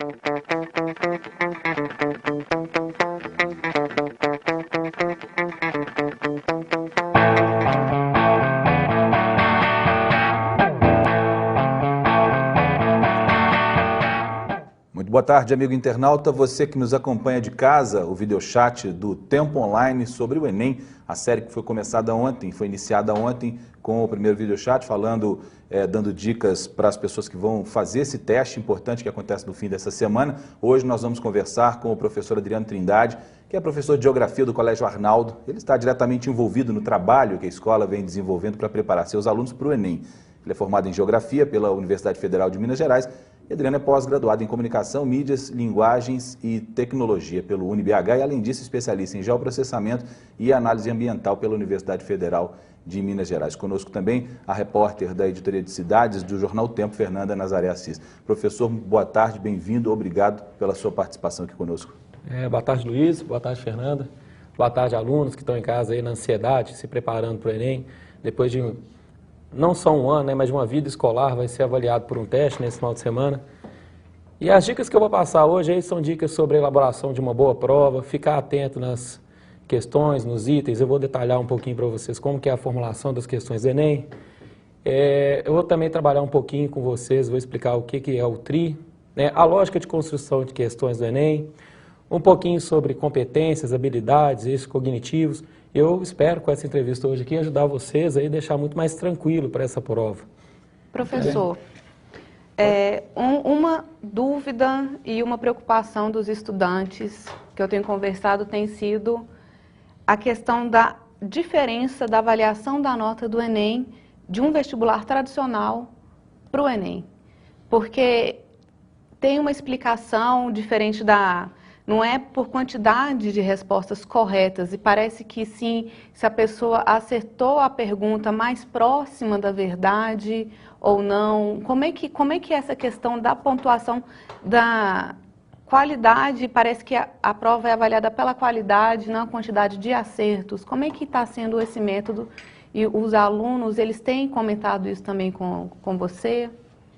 Muito boa tarde, amigo internauta. Você que nos acompanha de casa, o videochat do Tempo Online sobre o Enem, a série que foi começada ontem, foi iniciada ontem com o primeiro videochat, falando, dando dicas para as pessoas que vão fazer esse teste importante que acontece no fim dessa semana. Hoje nós vamos conversar com o professor Adriano Trindade, que é professor de Geografia do Colégio Arnaldo. Ele está diretamente envolvido no trabalho que a escola vem desenvolvendo para preparar seus alunos para o Enem. Ele é formado em Geografia pela Universidade Federal de Minas Gerais. E Adriano é pós-graduado em Comunicação, Mídias, Linguagens e Tecnologia pelo UniBH e, além disso, especialista em Geoprocessamento e Análise Ambiental pela Universidade Federal de Minas Gerais. Conosco também a repórter da Editoria de Cidades do Jornal O Tempo, Fernanda Nazaré Assis. Professor, boa tarde, bem-vindo, obrigado pela sua participação aqui conosco. Boa tarde, Luiz, boa tarde, Fernanda. Boa tarde, alunos que estão em casa aí na ansiedade, se preparando para o Enem, depois de não só um ano, mas de uma vida escolar, vai ser avaliado por um teste nesse final de semana. E as dicas que eu vou passar hoje aí são dicas sobre a elaboração de uma boa prova, ficar atento nas questões, nos itens. Eu vou detalhar um pouquinho para vocês como que é a formulação das questões do Enem. Eu vou também trabalhar um pouquinho com vocês, vou explicar o que é o TRI, a lógica de construção de questões do Enem, um pouquinho sobre competências, habilidades, eixos cognitivos. Eu espero, com essa entrevista hoje aqui, ajudar vocês a deixar muito mais tranquilo para essa prova. Professor, uma dúvida e uma preocupação dos estudantes que eu tenho conversado tem sido a questão da diferença da avaliação da nota do Enem de um vestibular tradicional para o Enem. Porque tem uma explicação diferente não é por quantidade de respostas corretas, e parece que sim, se a pessoa acertou a pergunta mais próxima da verdade ou não. Como é que essa questão da pontuação, da qualidade, parece que a prova é avaliada pela qualidade, não a quantidade de acertos. Como é que está sendo esse método? E os alunos, eles têm comentado isso também com você?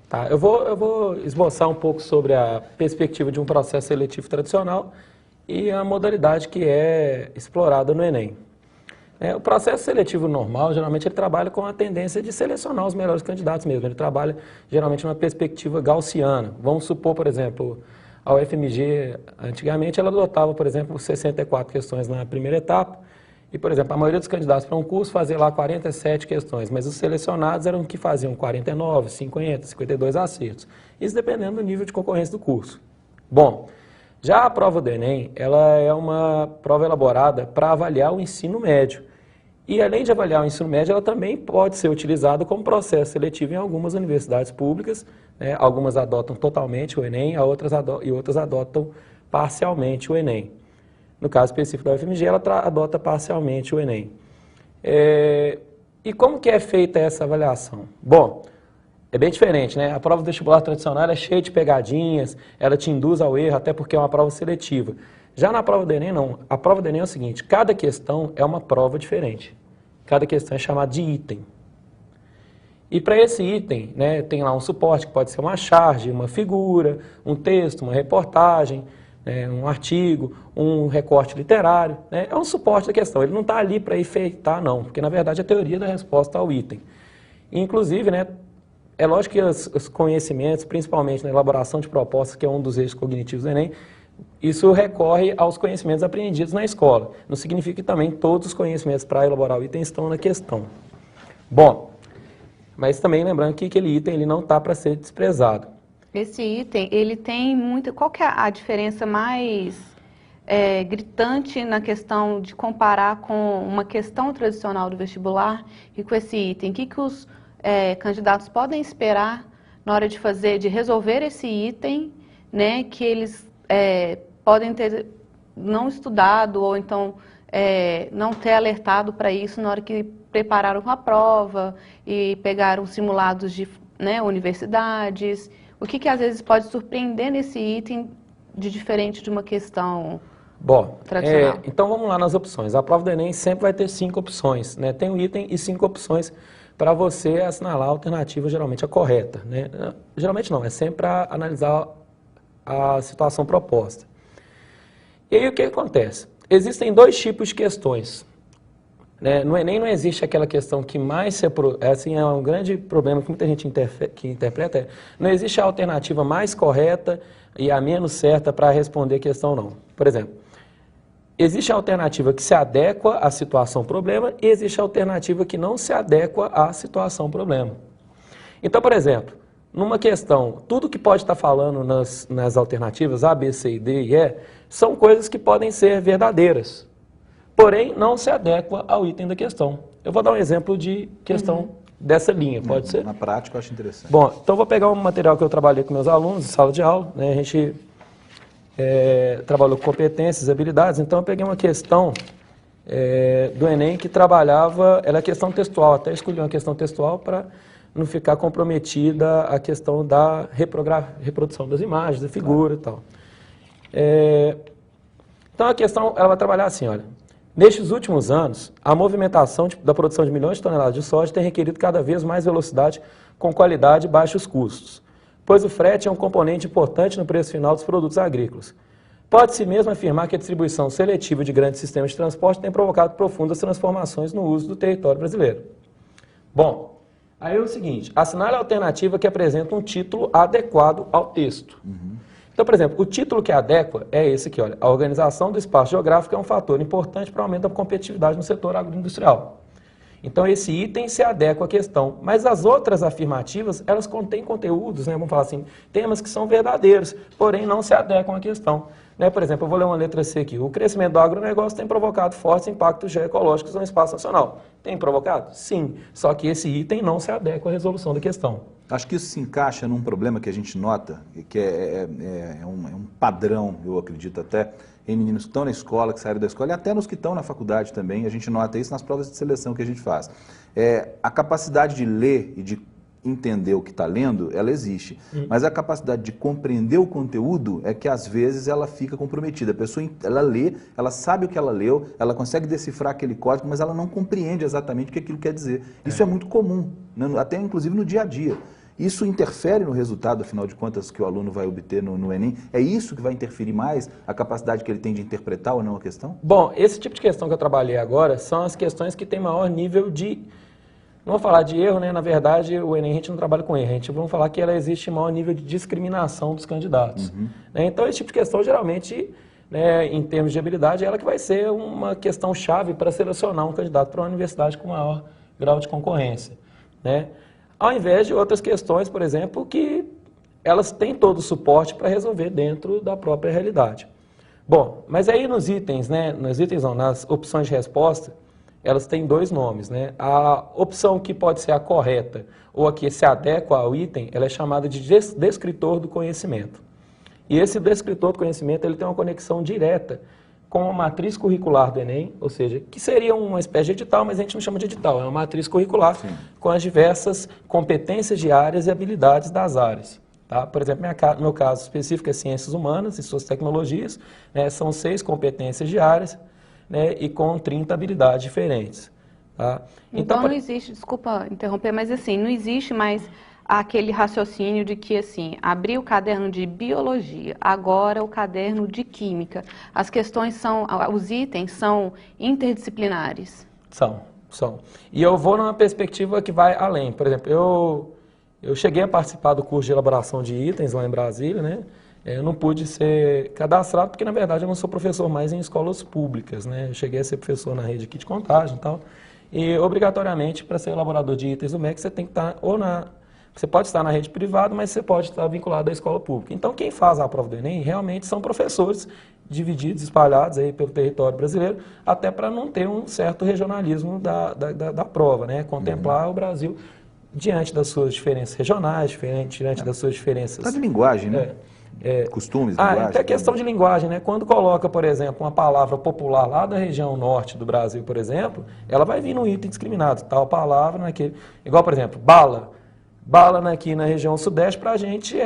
Tá, eu vou esboçar um pouco sobre a perspectiva de um processo seletivo tradicional e a modalidade que é explorada no Enem. O processo seletivo normal, geralmente, ele trabalha com a tendência de selecionar os melhores candidatos mesmo. Ele trabalha, geralmente, numa perspectiva gaussiana. Vamos supor, por exemplo, a UFMG, antigamente, ela adotava, por exemplo, 64 questões na primeira etapa. E, por exemplo, a maioria dos candidatos para um curso fazia lá 47 questões, mas os selecionados eram que faziam 49, 50, 52 acertos. Isso dependendo do nível de concorrência do curso. Bom, já a prova do Enem, ela é uma prova elaborada para avaliar o ensino médio. E, além de avaliar o ensino médio, ela também pode ser utilizada como processo seletivo em algumas universidades públicas. Algumas adotam totalmente o Enem, e outras adotam parcialmente o Enem. No caso específico da UFMG, ela adota parcialmente o Enem. E como que é feita essa avaliação? Bom, é bem diferente, A prova do vestibular tradicional é cheia de pegadinhas, ela te induz ao erro, até porque é uma prova seletiva. Já na prova do Enem, não. A prova do Enem é o seguinte, cada questão é uma prova diferente. Cada questão é chamada de item. E para esse item, tem lá um suporte, que pode ser uma charge, uma figura, um texto, uma reportagem, um artigo, um recorte literário, é um suporte da questão. Ele não está ali para enfeitar, não, porque na verdade a teoria da resposta ao item. Inclusive, é lógico que os conhecimentos, principalmente na elaboração de propostas, que é um dos eixos cognitivos do Enem, isso recorre aos conhecimentos aprendidos na escola. Não significa que também todos os conhecimentos para elaborar o item estão na questão. Bom, mas também lembrando que aquele item ele não está para ser desprezado. Esse item, ele tem muito... Qual que é a diferença mais gritante na questão de comparar com uma questão tradicional do vestibular e com esse item? O que os candidatos podem esperar na hora de resolver esse item, que eles podem ter não estudado ou então não ter alertado para isso na hora que prepararam a prova e pegaram simulados de universidades? O que às vezes pode surpreender nesse item de diferente de uma questão tradicional? Então vamos lá nas opções. A prova do Enem sempre vai ter 5 opções, Tem um item e 5 opções para você assinalar a alternativa, geralmente a correta, Geralmente não, é sempre para analisar a situação proposta. E aí o que acontece? Existem dois tipos de questões. Né? No Enem não existe aquela questão que mais se assim, é um grande problema que muita gente interpreta, não existe a alternativa mais correta e a menos certa para responder a questão, não. Por exemplo, existe a alternativa que se adequa à situação problema e existe a alternativa que não se adequa à situação problema. Então, por exemplo, numa questão, tudo que pode estar falando nas alternativas A, B, C, D e E, são coisas que podem ser verdadeiras, porém não se adequa ao item da questão. Eu vou dar um exemplo de questão dessa linha, pode ser? Na prática eu acho interessante. Bom, então vou pegar um material que eu trabalhei com meus alunos em sala de aula, né? A gente trabalhou com competências, habilidades, então eu peguei uma questão do Enem que trabalhava, ela é questão textual, até escolhi uma questão textual para não ficar comprometida a questão da reprodução das imagens, da figura e tal. Então a questão ela vai trabalhar assim, olha, nestes últimos anos, a movimentação da produção de milhões de toneladas de soja tem requerido cada vez mais velocidade com qualidade e baixos custos, pois o frete é um componente importante no preço final dos produtos agrícolas. Pode-se mesmo afirmar que a distribuição seletiva de grandes sistemas de transporte tem provocado profundas transformações no uso do território brasileiro. Bom, aí é o seguinte, assinale a alternativa que apresenta um título adequado ao texto. Então, por exemplo, o título que adequa é esse aqui, olha, a organização do espaço geográfico é um fator importante para o aumento da competitividade no setor agroindustrial. Então, esse item se adequa à questão, mas as outras afirmativas, elas contêm conteúdos, né, vamos falar assim, temas que são verdadeiros, porém não se adequam à questão. Né, por exemplo, eu vou ler uma letra C aqui, o crescimento do agronegócio tem provocado fortes impactos geoecológicos no espaço nacional. Tem provocado? Sim, só que esse item não se adequa à resolução da questão. Acho que isso se encaixa num problema que a gente nota, que é um padrão, eu acredito até, em meninos que estão na escola, que saíram da escola, e até nos que estão na faculdade também, a gente nota isso nas provas de seleção que a gente faz. A capacidade de ler e de entender o que está lendo, ela existe, mas a capacidade de compreender o conteúdo é que às vezes ela fica comprometida. A pessoa, ela lê, ela sabe o que ela leu, ela consegue decifrar aquele código, mas ela não compreende exatamente o que aquilo quer dizer. Isso é muito comum, né? Até inclusive no dia a dia. Isso interfere no resultado, afinal de contas, que o aluno vai obter no Enem? É isso que vai interferir mais, a capacidade que ele tem de interpretar ou não a questão? Bom, esse tipo de questão que eu trabalhei agora são as questões que têm maior nível de... Não vou falar de erro, né? Na verdade, o Enem a gente não trabalha com erro, vamos falar que ela existe maior nível de discriminação dos candidatos. Né? Então, esse tipo de questão, geralmente, né, em termos de habilidade, é ela que vai ser uma questão chave para selecionar um candidato para uma universidade com maior grau de concorrência. Né? Ao invés de outras questões, por exemplo, que elas têm todo o suporte para resolver dentro da própria realidade. Bom, mas aí nos itens, né, nas opções de resposta, elas têm dois nomes, né? A opção que pode ser a correta ou a que se adequa ao item, ela é chamada de descritor do conhecimento. E esse descritor do conhecimento, ele tem uma conexão direta com a matriz curricular do Enem, ou seja, que seria uma espécie de edital, mas a gente não chama de edital, é uma matriz curricular. Sim. Com as diversas competências de áreas e habilidades das áreas. Tá? Por exemplo, no meu caso específico é ciências humanas e suas tecnologias, né? São 6 competências de áreas, né, e com 30 habilidades diferentes. Tá? Então não existe, desculpa interromper, mas assim, não existe mais aquele raciocínio de que assim, abrir o caderno de biologia, agora o caderno de química. As questões são, os itens são interdisciplinares. São. E eu vou numa perspectiva que vai além. Por exemplo, eu cheguei a participar do curso de elaboração de itens lá em Brasília, né? Eu não pude ser cadastrado porque, na verdade, eu não sou professor mais em escolas públicas, né? Eu cheguei a ser professor na rede aqui de Contagem e tal. E, obrigatoriamente, para ser elaborador de itens do MEC, você tem que estar você pode estar na rede privada, mas você pode estar vinculado à escola pública. Então, quem faz a prova do Enem realmente são professores divididos, espalhados aí pelo território brasileiro, até para não ter um certo regionalismo da prova, né? Contemplar o Brasil diante das suas diferenças regionais, diante das suas diferenças... Tá de linguagem, né? Costumes, linguagem. Até questão de linguagem, né? Quando coloca, por exemplo, uma palavra popular lá da região norte do Brasil, por exemplo, ela vai vir no item discriminado, tal palavra naquele... Igual, por exemplo, bala. Bala aqui na região sudeste, pra gente,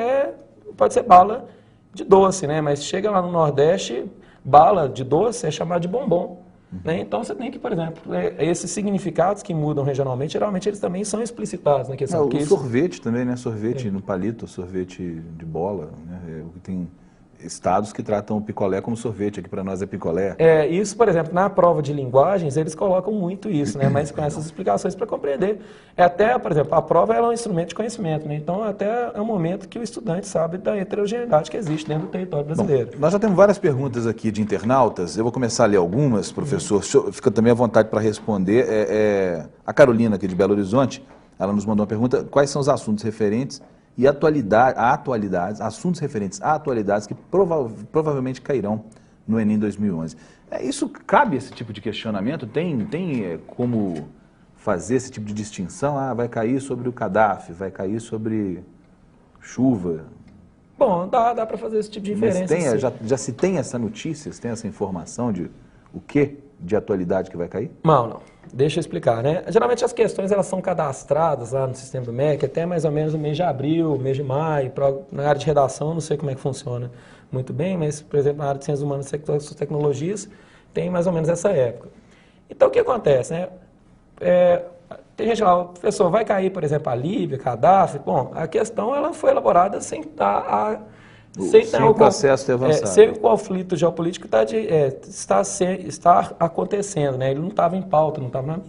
pode ser bala de doce, né? Mas chega lá no Nordeste, bala de doce é chamado de bombom. Né? Então você tem que, por exemplo, esses significados que mudam regionalmente, geralmente eles também são explicitados na questão. O sorvete também, né? Sorvete no palito, sorvete de bola, né? Tem estados que tratam o picolé como sorvete, aqui para nós é picolé. Isso, por exemplo, na prova de linguagens, eles colocam muito isso, né? Mas com essas explicações para compreender. Até, por exemplo, a prova ela é um instrumento de conhecimento, né? Então, até é um momento que o estudante sabe da heterogeneidade que existe dentro do território brasileiro. Bom, nós já temos várias perguntas aqui de internautas, eu vou começar a ler algumas, professor, fica também à vontade para responder. A Carolina, aqui de Belo Horizonte, ela nos mandou uma pergunta: quais são os assuntos referentes e atualidades, assuntos referentes a atualidades que provavelmente cairão no Enem 2011. Isso cabe esse tipo de questionamento? Tem como fazer esse tipo de distinção? Vai cair sobre o Gaddafi, vai cair sobre chuva? Bom, dá para fazer esse tipo de inferência. Já se tem essa notícia, se tem essa informação de o que de atualidade que vai cair? Não. Deixa eu explicar, né? Geralmente as questões elas são cadastradas lá no sistema do MEC até mais ou menos no mês de abril, mês de maio. Na área de redação, não sei como é que funciona muito bem, mas, por exemplo, na área de ciências humanas e tecnologias, tem mais ou menos essa época. Então, o que acontece, né? Tem gente lá, professor, vai cair, por exemplo, a Líbia, Gaddafi? Bom, a questão ela foi elaborada sem o processo ter avançado. Sem o conflito geopolítico está acontecendo, né? Ele não estava em pauta, não estava na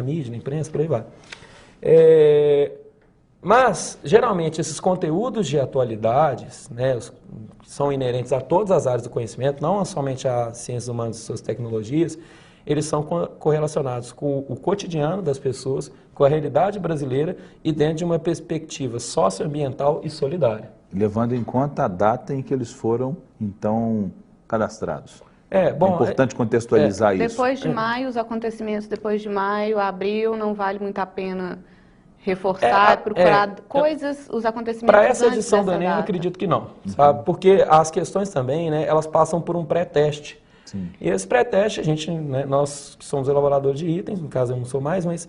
mídia, na imprensa, por aí vai. Mas, geralmente, esses conteúdos de atualidades, né, são inerentes a todas as áreas do conhecimento, não somente às ciências humanas e suas tecnologias, eles são correlacionados com o cotidiano das pessoas, com a realidade brasileira e dentro de uma perspectiva socioambiental e solidária. Levando em conta a data em que eles foram, então, cadastrados. É importante contextualizar isso. Depois de maio, os acontecimentos depois de maio, abril, não vale muito a pena reforçar, procurar os acontecimentos para essa edição do Enem, eu acredito que não, sabe? Porque as questões também, né, elas passam por um pré-teste. E esse pré-teste, a gente, né, nós que somos elaboradores de itens, no caso eu não sou mais, mas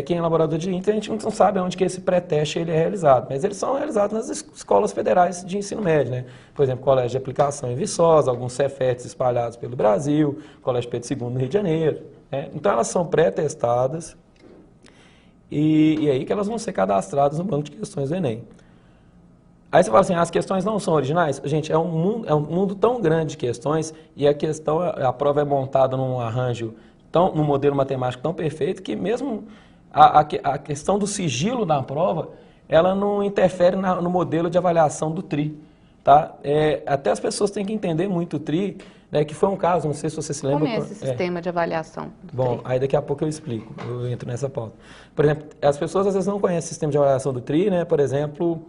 quem é elaborador de itens, a gente não sabe onde que esse pré-teste ele é realizado, mas eles são realizados nas escolas federais de ensino médio, né? Por exemplo, Colégio de Aplicação em Viçosa, alguns Cefetes espalhados pelo Brasil, Colégio Pedro II no Rio de Janeiro, né? Então elas são pré-testadas e aí que elas vão ser cadastradas no banco de questões do Enem. Aí você fala assim, as questões não são originais? Gente, é um mundo tão grande de questões e a prova é montada num arranjo, num modelo matemático tão perfeito que mesmo a questão do sigilo da prova, ela não interfere no modelo de avaliação do TRI. Tá? Até as pessoas têm que entender muito o TRI, né, que foi um caso, não sei se você se lembra. Como é esse sistema de avaliação do Bom, TRI? aí daqui a pouco eu explico, eu entro nessa pauta. Por exemplo, as pessoas às vezes não conhecem o sistema de avaliação do TRI, né? Por exemplo,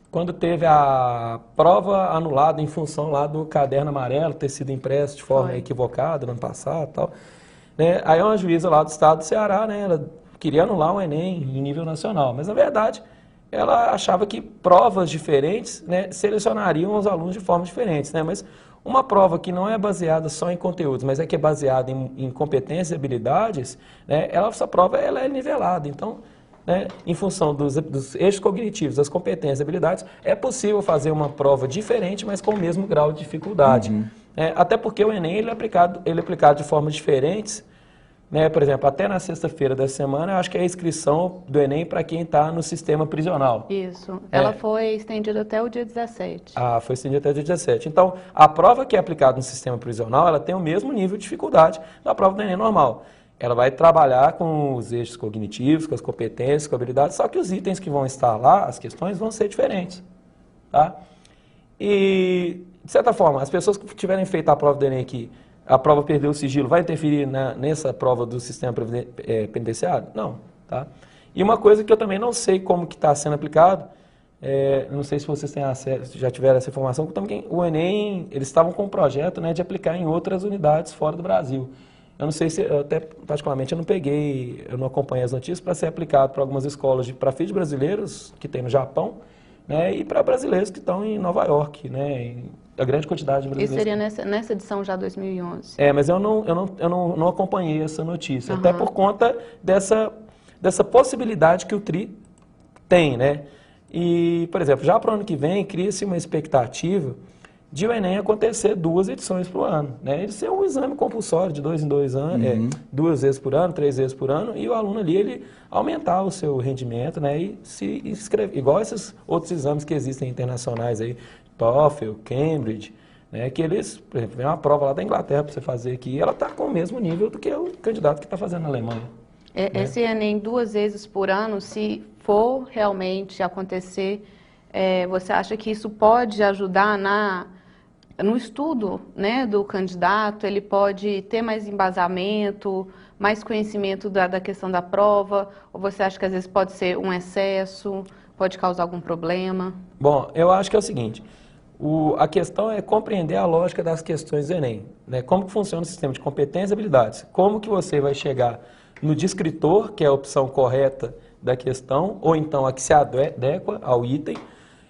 quando teve a prova anulada em função lá do caderno amarelo ter sido impresso de forma equivocada no ano passado e tal. Né? Aí uma juíza lá do estado do Ceará, né, ela queria anular o Enem em nível nacional, mas na verdade ela achava que provas diferentes, né, selecionariam os alunos de formas diferentes, né? Mas uma prova que não é baseada só em conteúdos, mas que é baseada em competências e habilidades, né, essa prova ela é nivelada. Então, né, em função dos eixos cognitivos, das competências e habilidades, é possível fazer uma prova diferente, mas com o mesmo grau de dificuldade. Até porque o Enem ele é aplicado de formas diferentes. Né? Por exemplo, até na sexta-feira da semana, eu acho que é a inscrição do Enem para quem está no sistema prisional. Isso. Ela foi estendida até o dia 17. Foi estendida até o dia 17. Então, a prova que é aplicada no sistema prisional, ela tem o mesmo nível de dificuldade da prova do Enem normal. Ela vai trabalhar com os eixos cognitivos, com as competências, com habilidades, só que os itens que vão estar lá, as questões, vão ser diferentes. Tá? E, de certa forma, as pessoas que tiverem feito a prova do Enem aqui, a prova perdeu o sigilo, vai interferir nessa prova do sistema penitenciário? Não. Tá? E uma coisa que eu também não sei como que está sendo aplicado, não sei se vocês têm acesso, já tiveram essa informação, também o Enem, eles estavam com um projeto, né, de aplicar em outras unidades fora do Brasil. Eu não sei se, até particularmente, eu não acompanhei as notícias para ser aplicado para algumas escolas para filhos brasileiros que tem no Japão, né, e para brasileiros que estão em Nova York, né, a grande quantidade de brasileiros. Isso seria nessa edição já 2011? Mas eu não acompanhei essa notícia, até por conta dessa possibilidade que o TRI tem, né? E, por exemplo, já para o ano que vem, cria-se uma expectativa de o Enem acontecer 2 edições por ano, né? Ele ser um exame compulsório de 2 em 2 anos, 2 vezes por ano, 3 vezes por ano, e o aluno ali, ele aumentar o seu rendimento, né? E se inscrever, igual esses outros exames que existem internacionais aí, TOEFL, Cambridge, né, que eles, por exemplo, vem uma prova lá da Inglaterra para você fazer aqui, e ela está com o mesmo nível do que o candidato que está fazendo na Alemanha. Esse Enem 2 vezes por ano, se for realmente acontecer, você acha que isso pode ajudar no estudo, né, do candidato? Ele pode ter mais embasamento, mais conhecimento da questão da prova? Ou você acha que às vezes pode ser um excesso, pode causar algum problema? Bom, eu acho que é o seguinte, a questão é compreender a lógica das questões do Enem, né? Como que funciona o sistema de competências e habilidades, como que você vai chegar no descritor, que é a opção correta da questão, ou então a que se adequa ao item,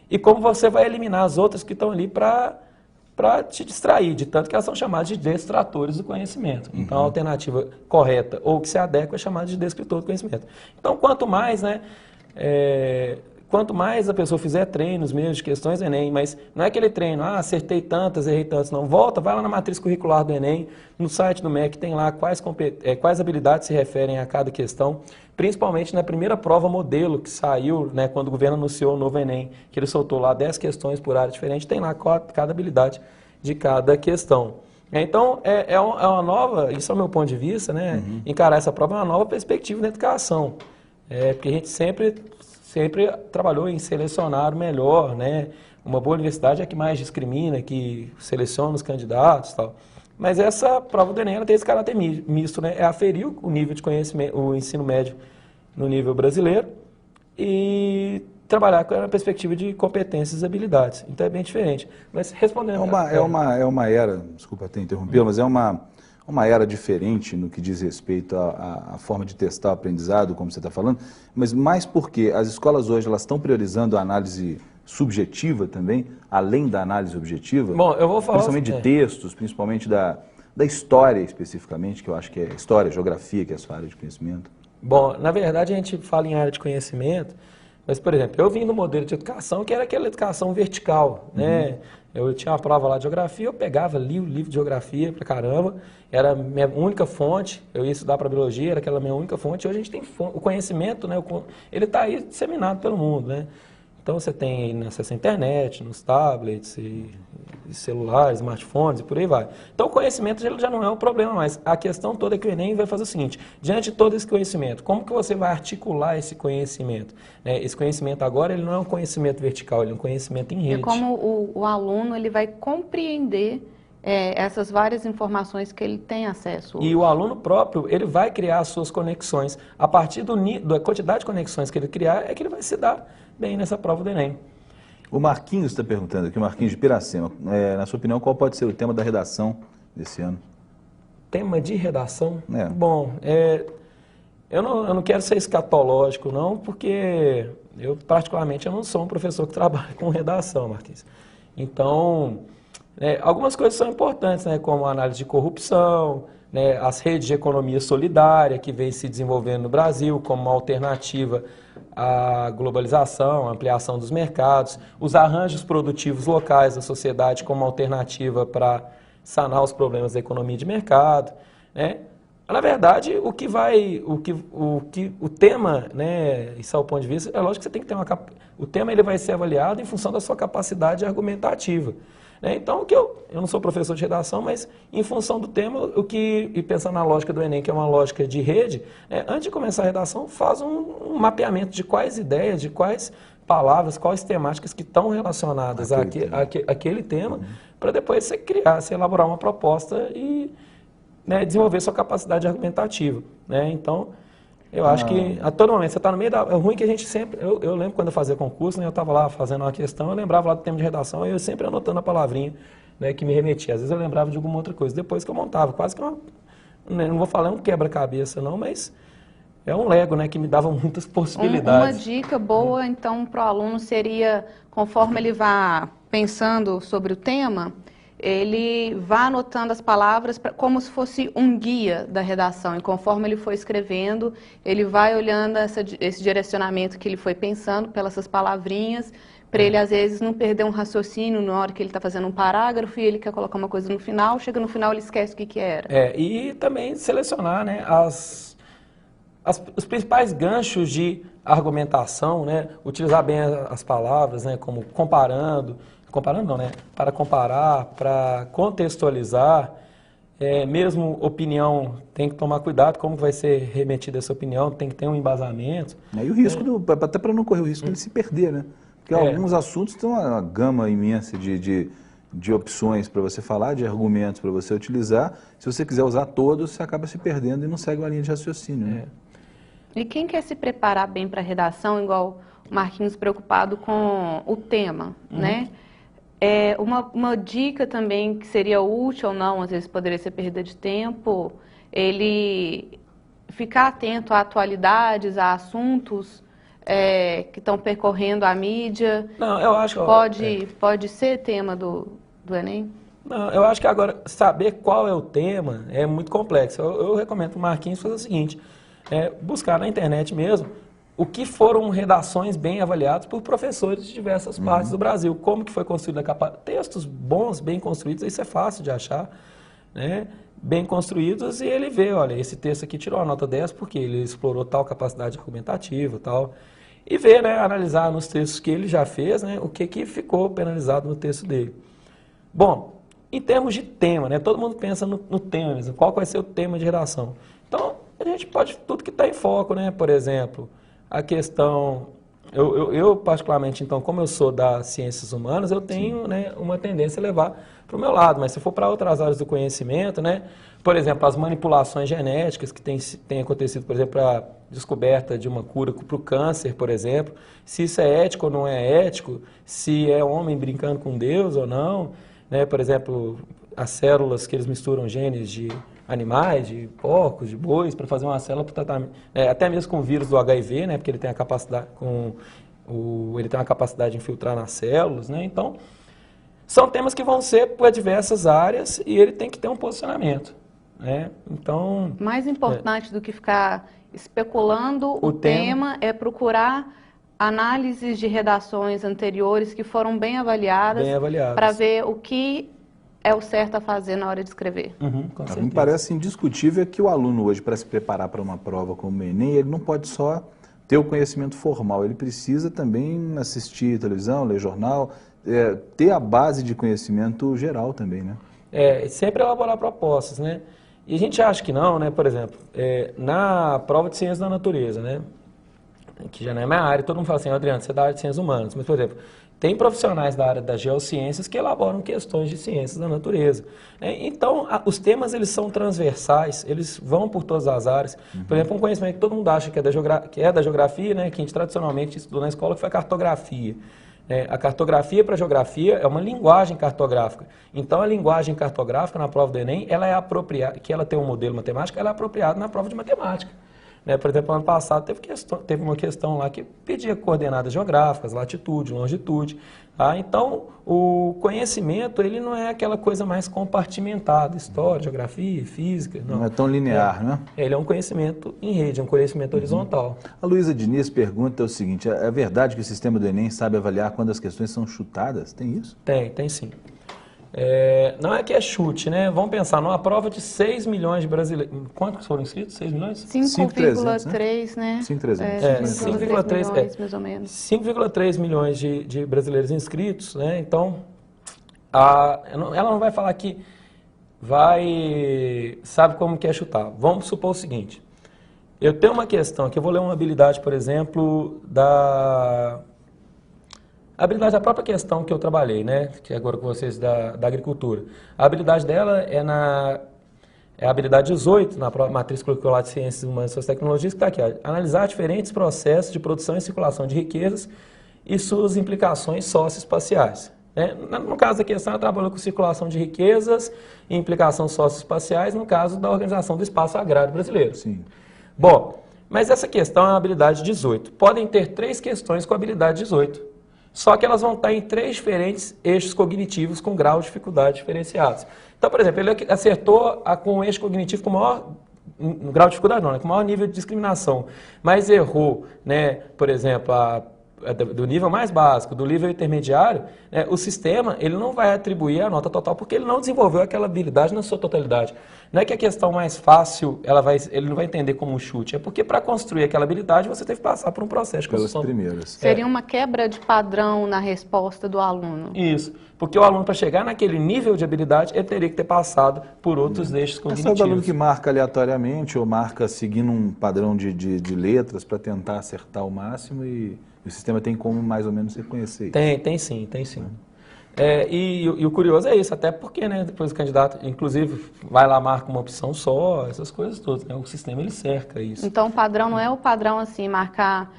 e como você vai eliminar as outras que estão ali para te distrair, de tanto que elas são chamadas de distratores do conhecimento. Então, a alternativa correta ou que se adequa é chamada de descritor do conhecimento. Então, quanto mais, né, quanto mais a pessoa fizer treinos mesmo de questões do Enem, mas não é aquele treino, acertei tantas, errei tantas, não. Volta, vai lá na matriz curricular do Enem, no site do MEC, tem lá quais habilidades se referem a cada questão, principalmente na primeira prova modelo que saiu, né, quando o governo anunciou o novo Enem, que ele soltou lá 10 questões por área diferente, tem lá cada habilidade de cada questão. Então, é uma nova, isso é o meu ponto de vista, né, encarar essa prova é uma nova perspectiva na educação, porque a gente sempre trabalhou em selecionar o melhor, né? Uma boa universidade é a que mais discrimina, que seleciona os candidatos e tal. Mas essa prova do Enem ela tem esse caráter misto, né? É aferir o nível de conhecimento, o ensino médio no nível brasileiro e trabalhar com a perspectiva de competências e habilidades. Então é bem diferente. Mas respondendo... É uma era, desculpa ter interrompido, mas é uma era diferente no que diz respeito à forma de testar o aprendizado, como você está falando, mas mais porque as escolas hoje elas estão priorizando a análise subjetiva também, além da análise objetiva? Bom, eu vou falar... Principalmente de textos, principalmente da história especificamente, que eu acho que é história, geografia, que é a sua área de conhecimento. Bom, na verdade a gente fala em área de conhecimento, mas, por exemplo, eu vim do modelo de educação que era aquela educação vertical, né? Eu tinha uma prova lá de geografia, eu pegava, li o livro de geografia pra caramba, era a minha única fonte, eu ia estudar para biologia, era aquela minha única fonte. Hoje a gente tem o conhecimento, né? Ele está aí disseminado pelo mundo, né? Então você tem acesso à internet, nos tablets, e celulares, smartphones e por aí vai. Então o conhecimento ele já não é um problema mais. A questão toda é que o Enem vai fazer o seguinte, diante de todo esse conhecimento, como que você vai articular esse conhecimento? Esse conhecimento agora ele não é um conhecimento vertical, ele é um conhecimento em rede. É como o aluno ele vai compreender essas várias informações que ele tem acesso. E o aluno próprio, ele vai criar as suas conexões. A partir da quantidade de conexões que ele criar, é que ele vai se dar bem nessa prova do Enem. O Marquinhos está perguntando aqui, o Marquinhos de Piracema, na sua opinião, qual pode ser o tema da redação desse ano? Tema de redação? Bom, eu não quero ser escatológico, não, porque eu, particularmente, eu não sou um professor que trabalha com redação, Marquinhos. Então, algumas coisas são importantes, né, como a análise de corrupção, né, as redes de economia solidária que vem se desenvolvendo no Brasil como uma alternativa à globalização, à ampliação dos mercados, os arranjos produtivos locais da sociedade como uma alternativa para sanar os problemas da economia de mercado, né? Na verdade, o tema, né, isso é o ponto de vista, é lógico que você tem que ter o tema ele vai ser avaliado em função da sua capacidade argumentativa. Então, eu não sou professor de redação, mas em função do tema, e pensando na lógica do Enem, que é uma lógica de rede, antes de começar a redação, faz um mapeamento de quais ideias, de quais palavras, quais temáticas que estão relacionadas àquele tema, para depois você elaborar uma proposta e desenvolver sua capacidade argumentativa. Então, eu acho que a todo momento você está no meio É ruim que a gente sempre... Eu lembro quando eu fazia concurso, eu estava lá fazendo uma questão, eu lembrava lá do tema de redação e eu sempre anotando a palavrinha que me remetia. Às vezes eu lembrava de alguma outra coisa. Depois que eu montava, quase que não vou falar um quebra-cabeça não, mas é um Lego, que me dava muitas possibilidades. Uma dica boa, então, para o aluno seria, conforme ele vá pensando sobre o tema, ele vai anotando as palavras como se fosse um guia da redação. E conforme ele for escrevendo, ele vai olhando esse direcionamento que ele foi pensando pelas essas palavrinhas, para ele, às vezes, não perder um raciocínio na hora que ele está fazendo um parágrafo e ele quer colocar uma coisa no final, chega no final ele esquece o que era. E também selecionar os principais ganchos de argumentação, utilizar bem as palavras, como comparando, comparando não, né? Para comparar, para contextualizar, mesmo opinião, tem que tomar cuidado como vai ser remetida essa opinião, tem que ter um embasamento. E o risco, até para não correr o risco de ele se perder, né? Porque alguns assuntos têm uma gama imensa de opções para você falar, de argumentos para você utilizar. Se você quiser usar todos, você acaba se perdendo e não segue uma linha de raciocínio, né? E quem quer se preparar bem para a redação, igual o Marquinhos preocupado com o tema, né? Uma dica também que seria útil ou não, às vezes poderia ser perda de tempo, ele ficar atento a atualidades, a assuntos que estão percorrendo a mídia. Não, eu acho pode ser tema do Enem? Não, eu acho que agora saber qual é o tema é muito complexo. Eu recomendo para o Marquinhos fazer o seguinte, buscar na internet mesmo o que foram redações bem avaliadas por professores de diversas partes do Brasil. Como que foi construída a capa. Textos bons, bem construídos, isso é fácil de achar, né? Bem construídos, e ele vê, olha, esse texto aqui tirou a nota 10 porque ele explorou tal capacidade argumentativa, tal. E ver, né, analisar nos textos que ele já fez, né, o que ficou penalizado no texto dele. Bom, em termos de tema, né, todo mundo pensa no tema mesmo, qual vai ser o tema de redação. Então, a gente pode, tudo que está em foco, né, por exemplo, a questão, eu particularmente, então, como eu sou das ciências humanas, eu tenho, né, uma tendência a levar para o meu lado, mas se for para outras áreas do conhecimento, né, por exemplo, as manipulações genéticas que têm acontecido, por exemplo, a descoberta de uma cura para o câncer, por exemplo, se isso é ético ou não é ético, se é homem brincando com Deus ou não, né, por exemplo, as células que eles misturam genes de animais, de porcos, de bois, para fazer uma célula para tratamento, até mesmo com o vírus do HIV, né, porque ele tem a capacidade, ele tem uma capacidade de infiltrar nas células, né, então são temas que vão ser para diversas áreas e ele tem que ter um posicionamento, né, então... Mais importante do que ficar especulando o tema é procurar análises de redações anteriores que foram bem avaliadas. Para ver o que é o certo a fazer na hora de escrever. Com certeza. Me parece indiscutível que o aluno hoje, para se preparar para uma prova como o Enem, ele não pode só ter o conhecimento formal, ele precisa também assistir televisão, ler jornal, ter a base de conhecimento geral também, né? Sempre elaborar propostas, né? E a gente acha que não, né? Por exemplo, na prova de ciências da natureza, né? Que já não é minha área, todo mundo fala assim, Adriano, você é da área de ciências humanas, mas, por exemplo, tem profissionais da área das geociências que elaboram questões de ciências da natureza. Então, os temas, eles são transversais, eles vão por todas as áreas. Por exemplo, um conhecimento que todo mundo acha que é da geografia, né, que a gente tradicionalmente estudou na escola, que foi a cartografia. A cartografia para a geografia é uma linguagem cartográfica. Então, a linguagem cartográfica na prova do Enem, ela é apropriada, que ela tem um modelo matemático, ela é apropriada na prova de matemática. Por exemplo, ano passado teve uma questão lá que pedia coordenadas geográficas, latitude, longitude. Tá? Então, o conhecimento, ele não é aquela coisa mais compartimentada, história, geografia, física. Não é tão linear, né? Ele é um conhecimento em rede, é um conhecimento horizontal. A Luísa Diniz pergunta o seguinte, é verdade que o sistema do Enem sabe avaliar quando as questões são chutadas? Tem isso? Tem sim. Não é que é chute, né? Vamos pensar, numa prova de 6 milhões de brasileiros. Quantos foram inscritos? 6 milhões? 5,3, né? 5,3 milhões, mais ou menos. 5,3 milhões de brasileiros inscritos, né? Então, ela não vai falar que sabe como que é chutar. Vamos supor o seguinte. Eu tenho uma questão aqui, eu vou ler uma habilidade, por exemplo, a habilidade da própria questão que eu trabalhei, né, que é agora com vocês da agricultura. A habilidade dela é a habilidade 18, na matriz curricular de Ciências Humanas e Suas Tecnologias, que está aqui, ó, analisar diferentes processos de produção e circulação de riquezas e suas implicações socioespaciais. No caso da questão, ela trabalhou com circulação de riquezas e implicações socioespaciais, no caso da organização do espaço agrário brasileiro. Sim. Bom, mas essa questão é a habilidade 18. Podem ter 3 questões com a habilidade 18. Só que elas vão estar em 3 diferentes eixos cognitivos com grau de dificuldade diferenciados. Então, por exemplo, ele acertou com o eixo cognitivo com maior grau de dificuldade, não, né, com maior nível de discriminação, mas errou, né, por exemplo, do nível mais básico, do nível intermediário, né, o sistema ele não vai atribuir a nota total porque ele não desenvolveu aquela habilidade na sua totalidade. Não é que a questão mais fácil ele não vai entender como um chute, é porque para construir aquela habilidade você teve que passar por um processo de construção. Pelas primeiras. Seria uma quebra de padrão na resposta do aluno. Isso, porque o aluno para chegar naquele nível de habilidade ele teria que ter passado por outros eixos cognitivos. Esse é o aluno que marca aleatoriamente ou marca seguindo um padrão de letras para tentar acertar o máximo e o sistema tem como mais ou menos reconhecer isso? Tem sim, tem sim. E o curioso é isso, até porque, né, depois o candidato, inclusive, vai lá, marca uma opção só, essas coisas todas, né, o sistema ele cerca isso. Então o padrão não é o padrão assim, marcar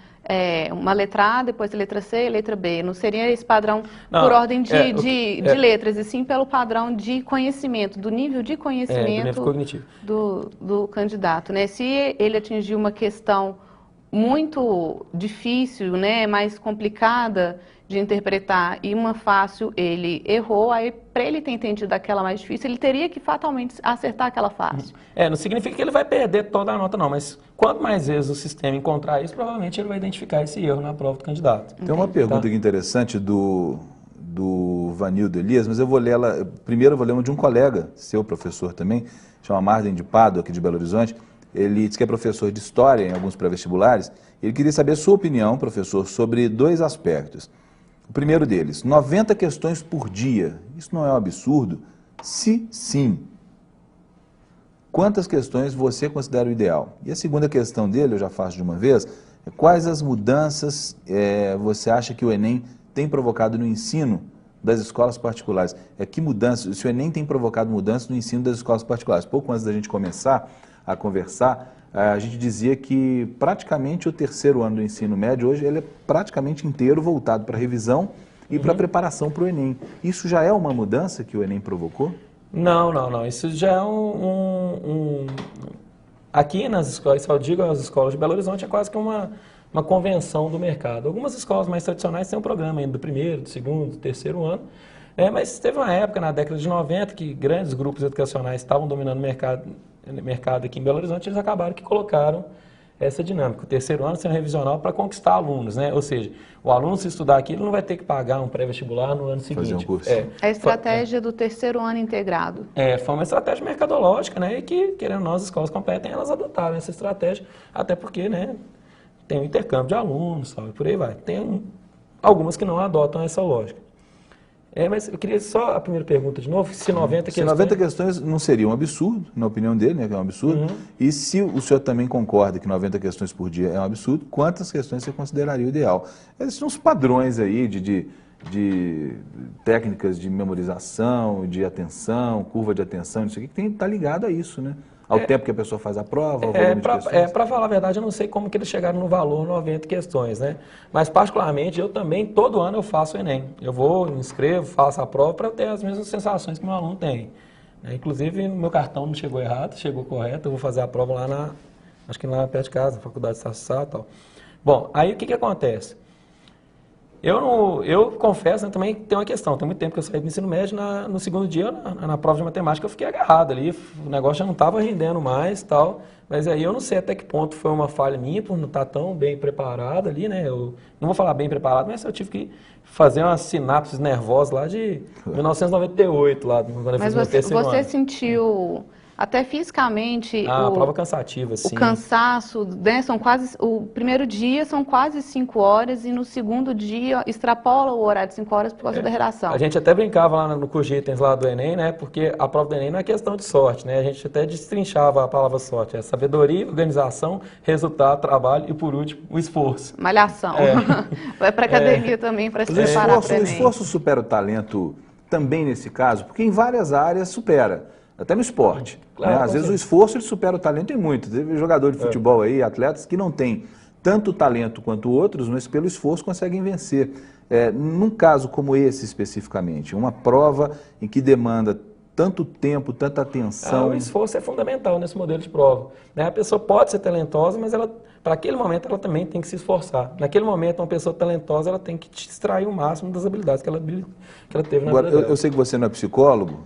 uma letra A, depois a letra C e a letra B. Não seria esse padrão por ordem de letras, e sim pelo padrão de conhecimento, do nível de conhecimento do nível cognitivo. Do candidato, né? Se ele atingir uma questão muito difícil, né, mais complicada de interpretar e uma fácil ele errou, aí para ele ter entendido aquela mais difícil, ele teria que fatalmente acertar aquela fácil. Não significa que ele vai perder toda a nota não, mas quanto mais vezes o sistema encontrar isso, provavelmente ele vai identificar esse erro na prova do candidato. Tem uma pergunta aqui interessante do Vanildo Elias, mas eu vou ler ela, primeiro eu vou ler uma de um colega, seu professor também, chama Marden de Pado, aqui de Belo Horizonte. Ele diz que é professor de História em alguns pré-vestibulares. Ele queria saber a sua opinião, professor, sobre dois aspectos. O primeiro deles, 90 questões por dia. Isso não é um absurdo? Se sim, quantas questões você considera o ideal? E a segunda questão dele, eu já faço de uma vez, é quais as mudanças você acha que o Enem tem provocado no ensino das escolas particulares? Que mudanças, se o Enem tem provocado mudanças no ensino das escolas particulares? Pouco antes da gente começar a conversar, a gente dizia que praticamente o terceiro ano do ensino médio hoje ele é praticamente inteiro voltado para revisão e para preparação para o Enem. Isso já é uma mudança que o Enem provocou? Não. Isso já é Aqui nas escolas, só digo as escolas de Belo Horizonte, é quase que uma convenção do mercado. Algumas escolas mais tradicionais têm um programa ainda do primeiro, do segundo, do terceiro ano, mas teve uma época, na década de 90, que grandes grupos educacionais estavam dominando o mercado aqui em Belo Horizonte, eles acabaram que colocaram essa dinâmica. O terceiro ano sendo revisional para conquistar alunos, né? Ou seja, o aluno se estudar aqui, ele não vai ter que pagar um pré-vestibular no ano seguinte. Fazer um curso. A estratégia do terceiro ano integrado. Foi uma estratégia mercadológica, né? E que, querendo nós, as escolas competem, elas adotaram essa estratégia, até porque, né, tem um intercâmbio de alunos, sabe? Por aí vai. Tem algumas que não adotam essa lógica. Mas eu queria só a primeira pergunta de novo, se 90 questões... Se 90 questões não seria um absurdo, na opinião dele, né, que é um absurdo, e se o senhor também concorda que 90 questões por dia é um absurdo, quantas questões você consideraria o ideal? Existem uns padrões aí de técnicas de memorização, de atenção, curva de atenção, isso aqui que está ligado a isso, né? Ao tempo que a pessoa faz a prova, ao volume de questões. Para falar a verdade, eu não sei como que eles chegaram no valor 90 questões, né? Mas, particularmente, eu também, todo ano eu faço o Enem. Eu vou, me inscrevo, faço a prova para ter as mesmas sensações que o meu aluno tem. Inclusive, no meu cartão não chegou errado, chegou correto. Eu vou fazer a prova lá acho que lá perto de casa, na Faculdade de Sassá e tal. Bom, aí o que acontece? Eu confesso, né, também tem uma questão, tem muito tempo que eu saí do ensino médio, no segundo dia, na prova de matemática, eu fiquei agarrado ali, o negócio já não estava rendendo mais e tal, mas aí eu não sei até que ponto foi uma falha minha por não estar tão bem preparado ali, né, eu não vou falar bem preparado, mas eu tive que fazer umas sinapses nervosas lá de 1998, lá, quando eu fiz meu terceiro ano. Você sentiu... Até fisicamente, a prova cansativa, sim. O cansaço, né, o primeiro dia são quase 5 horas e no segundo dia extrapola o horário de 5 horas por causa da redação. A gente até brincava lá no curso de itens lá do Enem, né, porque a prova do Enem não é questão de sorte, né, a gente até destrinchava a palavra sorte, é sabedoria, organização, resultado, trabalho e, por último, o esforço. Malhação. Vai para academia também para se preparar para o Enem. O esforço supera o talento também nesse caso, porque em várias áreas supera. Até no esporte. Claro, né? Às vezes o esforço ele supera o talento em muito. Teve jogador de futebol aí, atletas que não têm tanto talento quanto outros, mas pelo esforço conseguem vencer. Num caso como esse especificamente, uma prova em que demanda tanto tempo, tanta atenção... O esforço é fundamental nesse modelo de prova. Né? A pessoa pode ser talentosa, mas para aquele momento ela também tem que se esforçar. Naquele momento, uma pessoa talentosa ela tem que extrair o máximo das habilidades que ela teve na vida dela. Eu sei que você não é psicólogo,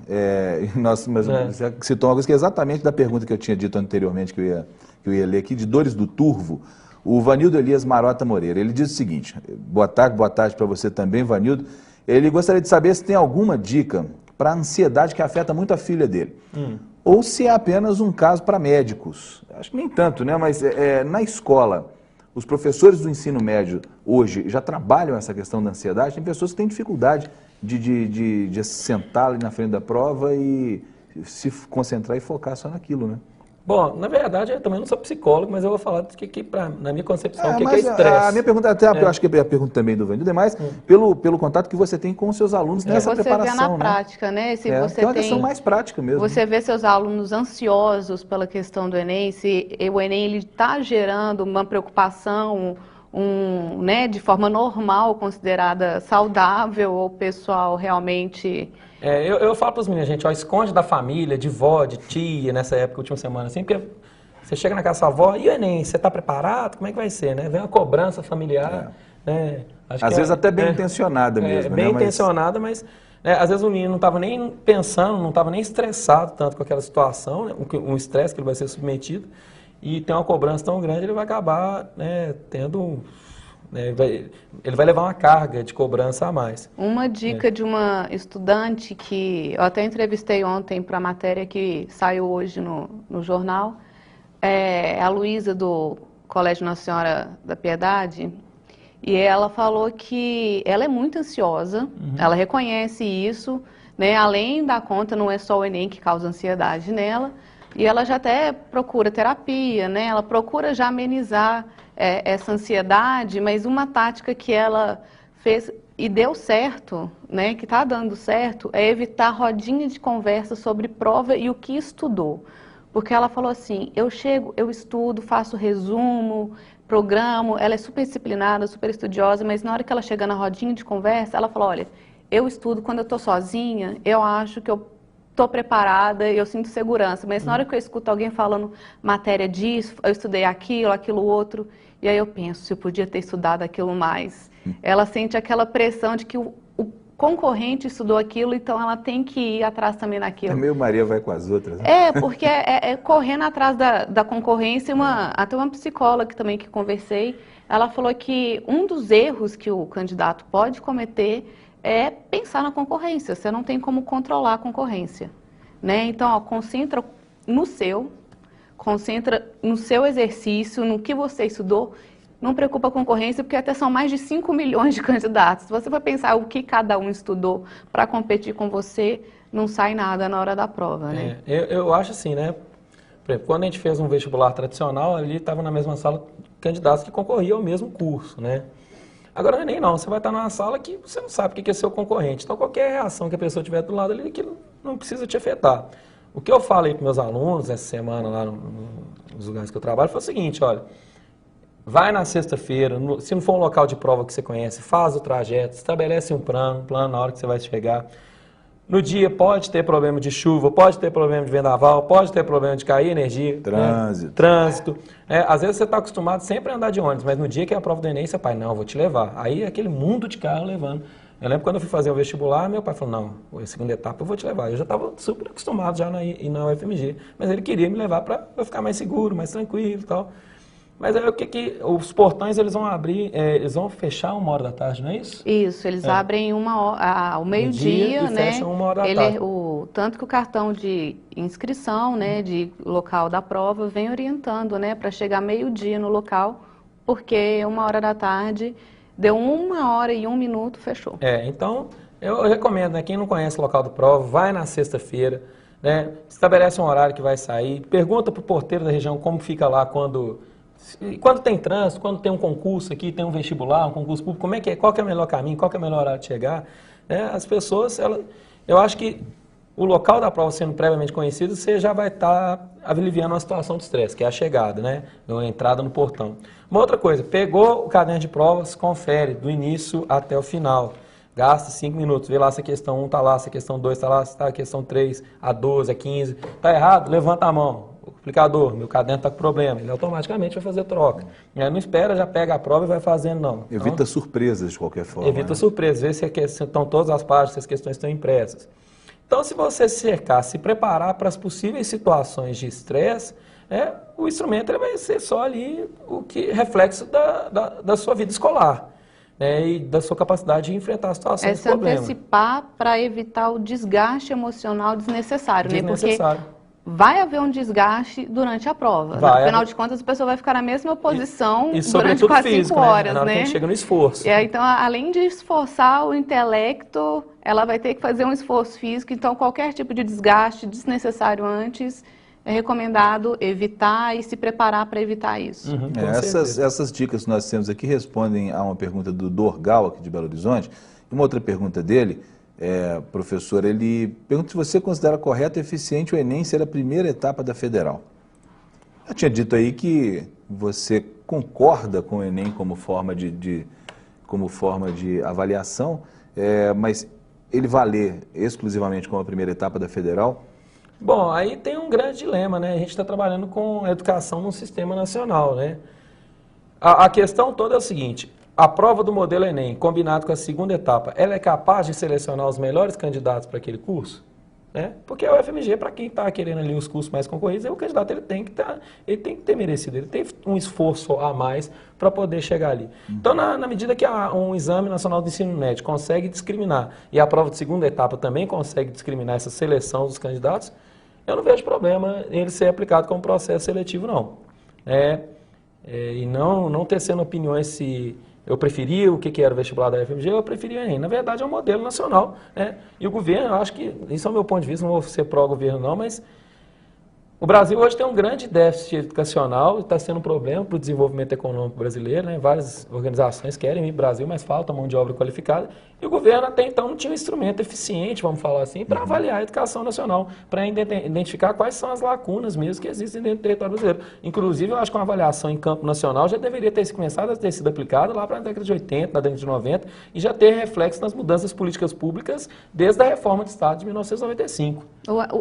mas você citou uma coisa que é exatamente da pergunta que eu tinha dito anteriormente, que eu ia ler aqui, de dores do turvo. O Vanildo Elias Marota Moreira, ele diz o seguinte, boa tarde para você também, Vanildo. Ele gostaria de saber se tem alguma dica para a ansiedade que afeta muito a filha dele. Ou se é apenas um caso para médicos. Acho que nem tanto, né? Mas na escola, os professores do ensino médio hoje já trabalham essa questão da ansiedade. Tem pessoas que têm dificuldade de sentar ali na frente da prova e se concentrar e focar só naquilo, né? Bom, na verdade, eu também não sou psicólogo, mas eu vou falar do que na minha concepção, o que é estresse. A minha pergunta, até eu acho que é a pergunta também do Vanildo, é mais pelo contato que você tem com os seus alunos nessa preparação. Você vê na prática, né? Se você é uma questão mais prática mesmo. Você vê seus alunos ansiosos pela questão do Enem, se o Enem está gerando uma preocupação, né, de forma normal, considerada saudável, ou o pessoal realmente... Eu falo para os meninos, gente, ó, esconde da família, de vó, de tia, nessa época, última semana, assim, porque você chega na casa da sua avó, e o Enem, você está preparado? Como é que vai ser, né? Vem uma cobrança familiar, né? Às vezes até bem intencionada mesmo, bem né? intencionada, mas às vezes o menino não estava nem pensando, não estava nem estressado tanto com aquela situação, né? Um estresse que ele vai ser submetido, e tem uma cobrança tão grande, ele vai acabar, né, tendo... Ele vai levar uma carga de cobrança a mais. Uma dica de uma estudante que eu até entrevistei ontem para a matéria que saiu hoje no jornal, é a Luísa do Colégio Nossa Senhora da Piedade, e ela falou que ela é muito ansiosa, ela reconhece isso, né? Além da conta, não é só o Enem que causa ansiedade nela, e ela já até procura terapia, né? Ela procura já amenizar essa ansiedade, mas uma tática que ela fez e deu certo, né, que está dando certo, é evitar rodinha de conversa sobre prova e o que estudou. Porque ela falou assim, eu chego, eu estudo, faço resumo, programo, ela é super disciplinada, super estudiosa, mas na hora que ela chega na rodinha de conversa, ela falou, olha, eu estudo quando eu estou sozinha, eu acho que eu estou preparada e eu sinto segurança, mas na hora que eu escuto alguém falando matéria disso, eu estudei aquilo outro, e aí eu penso, se eu podia ter estudado aquilo mais. Ela sente aquela pressão de que o concorrente estudou aquilo, então ela tem que ir atrás também naquilo. É meio Maria vai com as outras, né? Porque correndo atrás da concorrência, até uma psicóloga também que conversei, ela falou que um dos erros que o candidato pode cometer é pensar na concorrência, você não tem como controlar a concorrência, né? Então, ó, concentra no seu exercício, no que você estudou, não preocupa a concorrência, porque até são mais de 5 milhões de candidatos. Se você for pensar o que cada um estudou para competir com você, não sai nada na hora da prova, né? Eu acho assim, né? Por exemplo, quando a gente fez um vestibular tradicional, ali estava na mesma sala candidatos que concorriam ao mesmo curso, né? Agora não é nem não, você vai estar numa sala que você não sabe o que é seu concorrente. Então qualquer reação que a pessoa tiver do lado ali, aquilo não precisa te afetar. O que eu falei para meus alunos essa semana lá nos lugares que eu trabalho foi o seguinte, olha, vai na sexta-feira, se não for um local de prova que você conhece, faz o trajeto, estabelece um plano na hora que você vai chegar. No dia pode ter problema de chuva, pode ter problema de vendaval, pode ter problema de cair energia. Trânsito. Né? Trânsito. Às vezes você está acostumado sempre a andar de ônibus, mas no dia que é a prova do Enem, você pai, não, vou te levar. Aí é aquele mundo de carro levando. Eu lembro quando eu fui fazer o vestibular, meu pai falou, não, a segunda etapa eu vou te levar. Eu já estava super acostumado já ir na UFMG, mas ele queria me levar para eu ficar mais seguro, mais tranquilo e tal. Mas aí os portões eles vão abrir, eles vão fechar 13h, não é isso? Isso, eles abrem ao meio-dia, né? Fecham 13h. Tanto que o cartão de inscrição, né, de local da prova, vem orientando, né, para chegar meio-dia no local, porque 13h deu 1h01, fechou. Então eu recomendo, né, quem não conhece o local da prova, vai na sexta-feira, né, estabelece um horário que vai sair, pergunta para o porteiro da região como fica lá quando tem trânsito, quando tem um concurso aqui, tem um vestibular, um concurso público, como é que é, qual que é o melhor caminho, qual que é o melhor horário de chegar, né? As pessoas, eu acho que o local da prova sendo previamente conhecido, você já vai estar aliviando uma situação de estresse, que é a chegada, né? A entrada no portão. Uma outra coisa, pegou o caderno de provas, confere do início até o final. Gasta 5 minutos, vê lá se a questão 1 está lá, se a questão 2 está lá, se está a questão 3, a 12, a 15. Está errado? Levanta a mão. O aplicador, meu caderno está com problema. Ele automaticamente vai fazer troca. Não espera, já pega a prova e vai fazendo, não. Evita surpresas de qualquer forma. Evita surpresas, vê se estão todas as páginas, se as questões estão impressas. Então, se você se cercar, se preparar para as possíveis situações de estresse, o instrumento ele vai ser só ali o que reflexo da sua vida escolar. E da sua capacidade de enfrentar a situação de problema. Se antecipar para evitar o desgaste emocional desnecessário, né? Porque vai haver um desgaste durante a prova. Afinal de contas, a pessoa vai ficar na mesma posição durante quase físico, 5 horas, né? Que chega no esforço. Então, além de esforçar o intelecto, ela vai ter que fazer um esforço físico. Então, qualquer tipo de desgaste desnecessário antes é recomendado evitar e se preparar para evitar isso. Essas dicas que nós temos aqui respondem a uma pergunta do Dorgal, aqui de Belo Horizonte. E uma outra pergunta dele, professor, ele pergunta se você considera correto e eficiente o Enem ser a primeira etapa da Federal. Eu tinha dito aí que você concorda com o Enem como forma de avaliação, mas ele valer exclusivamente como a primeira etapa da Federal? Bom, aí tem um grande dilema, né? A gente está trabalhando com educação no sistema nacional, né? A questão toda é o seguinte: a prova do modelo Enem, combinado com a segunda etapa, ela é capaz de selecionar os melhores candidatos para aquele curso? Porque a UFMG, para quem está querendo ali os cursos mais concorridos, o candidato ele tem que ter merecido, ele tem um esforço a mais para poder chegar ali. Então, na medida que um exame nacional de ensino médio consegue discriminar, e a prova de segunda etapa também consegue discriminar essa seleção dos candidatos, eu não vejo problema em ele ser aplicado como processo seletivo, não. E não tecendo opiniões se eu preferia o que era o vestibular da UFMG, eu preferia o Enem. Na verdade, é um modelo nacional, E o governo, eu acho que, isso é o meu ponto de vista, não vou ser pró-governo não, mas o Brasil hoje tem um grande déficit educacional, está sendo um problema para o desenvolvimento econômico brasileiro, Várias organizações querem ir para o Brasil, mas falta mão de obra qualificada. E o governo até então não tinha um instrumento eficiente, vamos falar assim, para avaliar a educação nacional, para identificar quais são as lacunas mesmo que existem dentro do território brasileiro. Inclusive, eu acho que uma avaliação em campo nacional já deveria ter começado a ter sido aplicada lá para a década de 80, na década de 90, e já ter reflexo nas mudanças políticas públicas desde a reforma de Estado de 1995.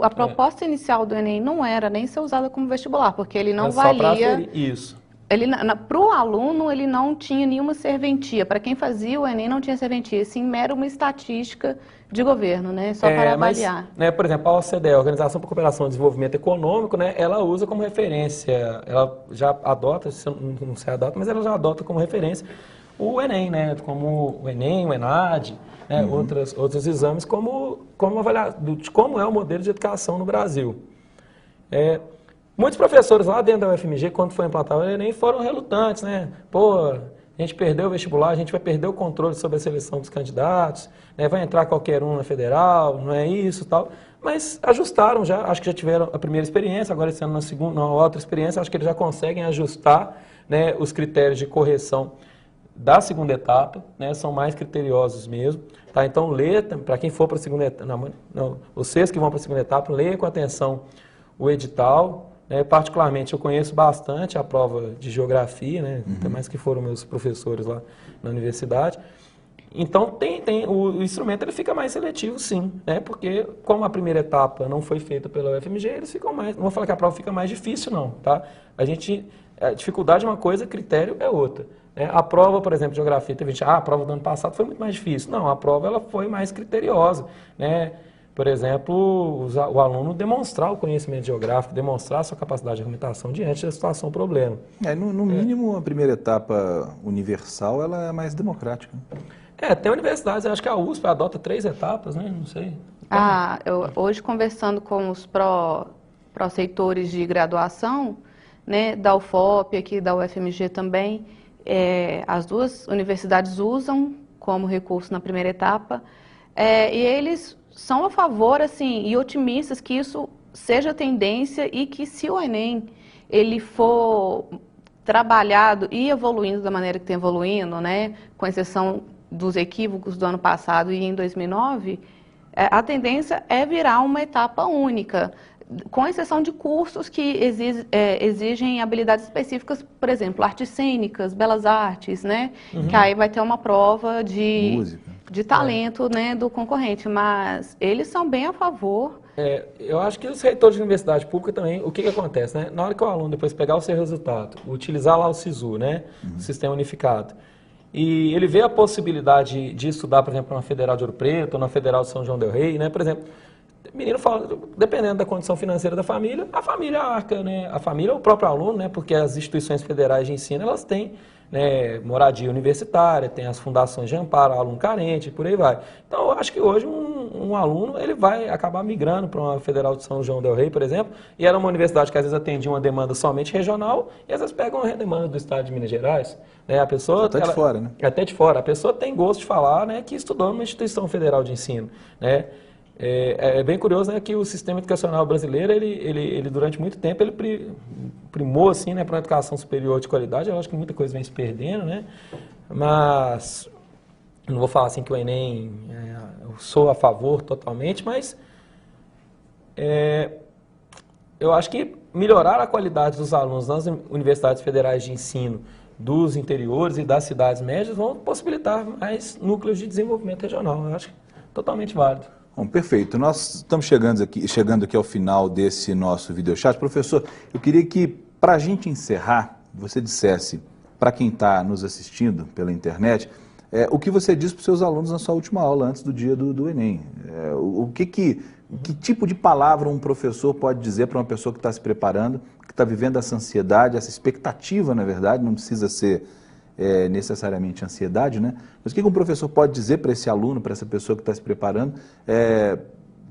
A proposta inicial do Enem não era nem ser usada como vestibular, porque ele não valia... Isso. Para o aluno, ele não tinha nenhuma serventia. Para quem fazia o Enem, não tinha serventia. Sim, mera uma estatística de governo, Só para avaliar. Mas, por exemplo, a OCDE, a Organização para a Cooperação e Desenvolvimento Econômico, ela usa como referência, ela já adota, não sei a data, mas ela já adota como referência o Enem, como o Enem, o ENAD, outros exames, como avaliar de como é o modelo de educação no Brasil. Muitos professores lá dentro da UFMG, quando foi implantado o Enem, foram relutantes, Pô, a gente perdeu o vestibular, a gente vai perder o controle sobre a seleção dos candidatos, vai entrar qualquer um na federal, não é isso e tal. Mas ajustaram já, acho que já tiveram a primeira experiência, agora esse ano na outra experiência, acho que eles já conseguem ajustar os critérios de correção da segunda etapa, são mais criteriosos mesmo. Tá? Então, para quem for para a segunda etapa, vocês que vão para a segunda etapa, leia com atenção o edital. Particularmente, eu conheço bastante a prova de geografia, até mais que foram meus professores lá na universidade. Então, o instrumento ele fica mais seletivo, sim, porque como a primeira etapa não foi feita pela UFMG, eles ficam mais, não vou falar que a prova fica mais difícil, não, tá? A dificuldade é uma coisa, critério é outra. A prova, por exemplo, de geografia, teve gente, a prova do ano passado foi muito mais difícil. Não, a prova ela foi mais criteriosa, Por exemplo, o aluno demonstrar o conhecimento geográfico, demonstrar a sua capacidade de argumentação diante da situação problema. No mínimo, a primeira etapa universal ela é mais democrática. Tem universidades, acho que a USP adota 3 etapas, não sei. Hoje, conversando com os pró-seitores de graduação, da UFOP, aqui da UFMG também, as duas universidades usam como recurso na primeira etapa, e eles são a favor, assim, e otimistas que isso seja tendência e que se o Enem ele for trabalhado e evoluindo da maneira que tem evoluindo, com exceção dos equívocos do ano passado e em 2009, a tendência é virar uma etapa única, com exceção de cursos que exigem habilidades específicas, por exemplo, artes cênicas, belas artes, que aí vai ter uma prova de talento do concorrente, mas eles são bem a favor. Eu acho que os reitores de universidade pública também, o que acontece, Na hora que o aluno depois pegar o seu resultado, utilizar lá o SISU, o Sistema Unificado, e ele vê a possibilidade de estudar, por exemplo, na Federal de Ouro Preto, ou na Federal de São João del Rei, por exemplo, o menino fala, dependendo da condição financeira da família, a família arca, né? A família é o próprio aluno, né? Porque as instituições federais de ensino, elas têm, né, moradia universitária, tem as fundações de amparo ao aluno carente, por aí vai. Então, eu acho que hoje um aluno ele vai acabar migrando para uma Federal de São João del Rei, por exemplo, e era uma universidade que às vezes atendia uma demanda somente regional e às vezes pega uma demanda do estado de Minas Gerais. Né? A pessoa, até de fora, né? Até de fora. A pessoa tem gosto de falar, né, que estudou numa instituição federal de ensino. Né? É bem curioso, né, que o sistema educacional brasileiro, ele durante muito tempo, ele primou assim, né, para uma educação superior de qualidade. Eu acho que muita coisa vem se perdendo, né? Mas não vou falar assim que o Enem, eu sou a favor totalmente, mas eu acho que melhorar a qualidade dos alunos nas universidades federais de ensino dos interiores e das cidades médias vão possibilitar mais núcleos de desenvolvimento regional. Eu acho totalmente válido. Bom, perfeito. Nós estamos chegando aqui ao final desse nosso videochat. Professor, eu queria que, para a gente encerrar, você dissesse para quem está nos assistindo pela internet, o que você disse para os seus alunos na sua última aula, antes do dia do Enem. Que tipo de palavra um professor pode dizer para uma pessoa que está se preparando, que está vivendo essa ansiedade, essa expectativa, na verdade, não precisa ser necessariamente ansiedade, né? Mas o que um professor pode dizer para esse aluno, para essa pessoa que está se preparando,